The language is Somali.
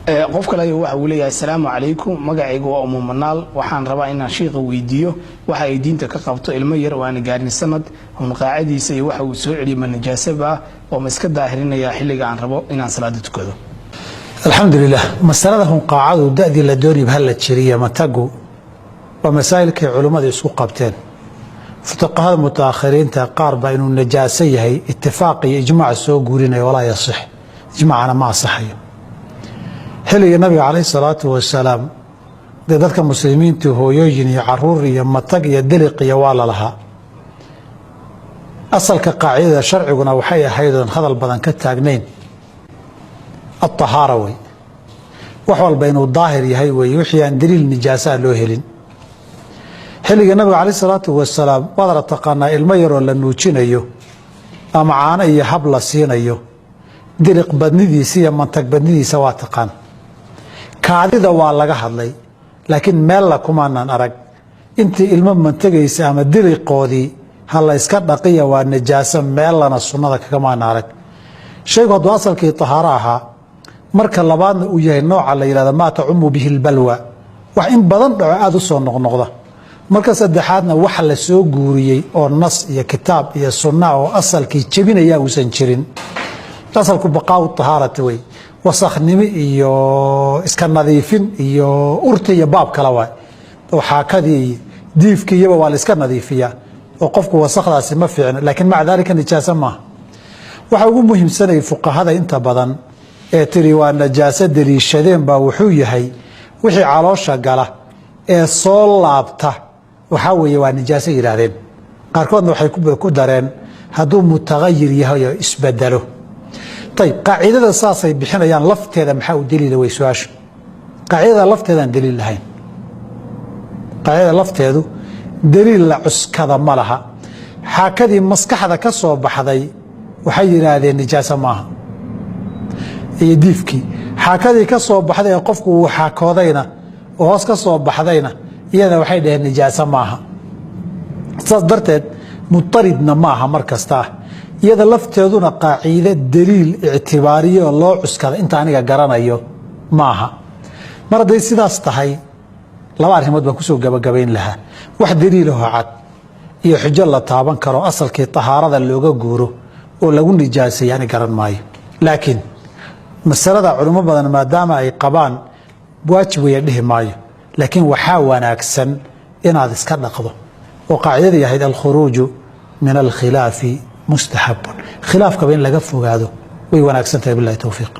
qof kale waxa uu leeyahay assalaamu calaykum magacaygu waa Umu Manaal waxaan rabaa inaan sheekha weydiiyo waxa ay diinta ka qabto ilmo yar oo aan gaarin sanad qaacadiisa iyo waxa uu soo celiyay najaasaba oo ma iska daahirinaya xilliga aan rabo inaan salaad tukado. alxamdulillah masalada qaacadu daadii la doonib hal la jiriya matagu waa masaa'ilkay culimadu isku qabteen fuqahaada mutaakhiriinta qaar baa inuu najaaso yahay ittifaaq iyo ijmaac soo guurinaya walaa yasix ijmaacna ma asaxayo xilliga nabiga calayhi salaatu wasalaam dadka muslimiintu hooyooyin iyo caruur iyo matag iyo diliq iyo waa la lahaa asalka qaacidada sharciguna waxay ahayd oon hadal badan ka taagnayn الطهارة وي وحول بينه الظاهر يهي وي وحي عن دليل نجاسة لو هلين حلق النبي عليه الصلاة والسلام وضر تقانا المير ولا نوچين ايو امعانا ايو حبلا سين ايو دلق بدندي سيا منطق بدندي سوا تقان كعدي دوا لغا حدلي لكن ميلا كمانا ارق انت المم منطقيسي اما دلق قودي هلا اسكت دقية والنجاسة ميلا نصنة كمان ارق شيء قد واصل كي طهاراها marka labaadna uu yahay nooca la yiraahdo ma tacumu bihi albalwa wax in badan dhaco aad u soo noqnoqda marka saddexaadna wax la soo guuriyay oo nas iyo kitaab iyo sunna oo asalkii jabinaya uusan jirin asalku baqaa tahaarata way wasakhnimi iyo iska nadiifin iyo urta iyo baab kala way waxa kadii diifkiiba waa la iska nadiifiyaa oo qofku wasakhdaasi ma fiicna laakiin ma dalika nijaasa ma waxa ugu muhiimsanay fuqahada inta badan ee tiri waa najaasa daliishadeen baa wuxuu yahay wixii caloosha gala ee soo laabta waxa weeye waa najaasa yiraahdeen qaarkoodna waxay ku dareen hadduu mutaghayyir yahay oo isbedelo طيب qaacidada saasay bixinayaan lafteeda maxaa u daliila way su'aashu qaacidada lafteedan daliil lahayn qaacidada lafteedu daliil la cuskada ma laha xaakadii maskaxda ka soo baxday waxay yiraahdeen najaasa maaha iyo diifkii xaakadii ka soo baxday qofku uu xaakoodayna oo hoos ka soo baxdayna iyada waxay dhaheen nijaasa maaha saas darteed mutaridna maaha markasta iyada lafteeduna qaaciide daliil ictibaariyo loo cuskada inta aniga garanayo maaha mar haday sidaas tahay laba arrimood baan kusoo gabagabayn lahaa wax daliil oo cad iyo xujo la taaban karo asalkii tahaarada looga guuro oo lagu nijaasay yani garan maayo laakiin masalada culimo badan maadaama ay qabaan waajib way dhihi maayo laakiin waxa wanaagsan inaad iska dhaqdo oo qaacidada yahay al-khuruuj min al-khilaaf mustahab khilaafka in laga fogaado way wanaagsan tahay billahi tawfiiq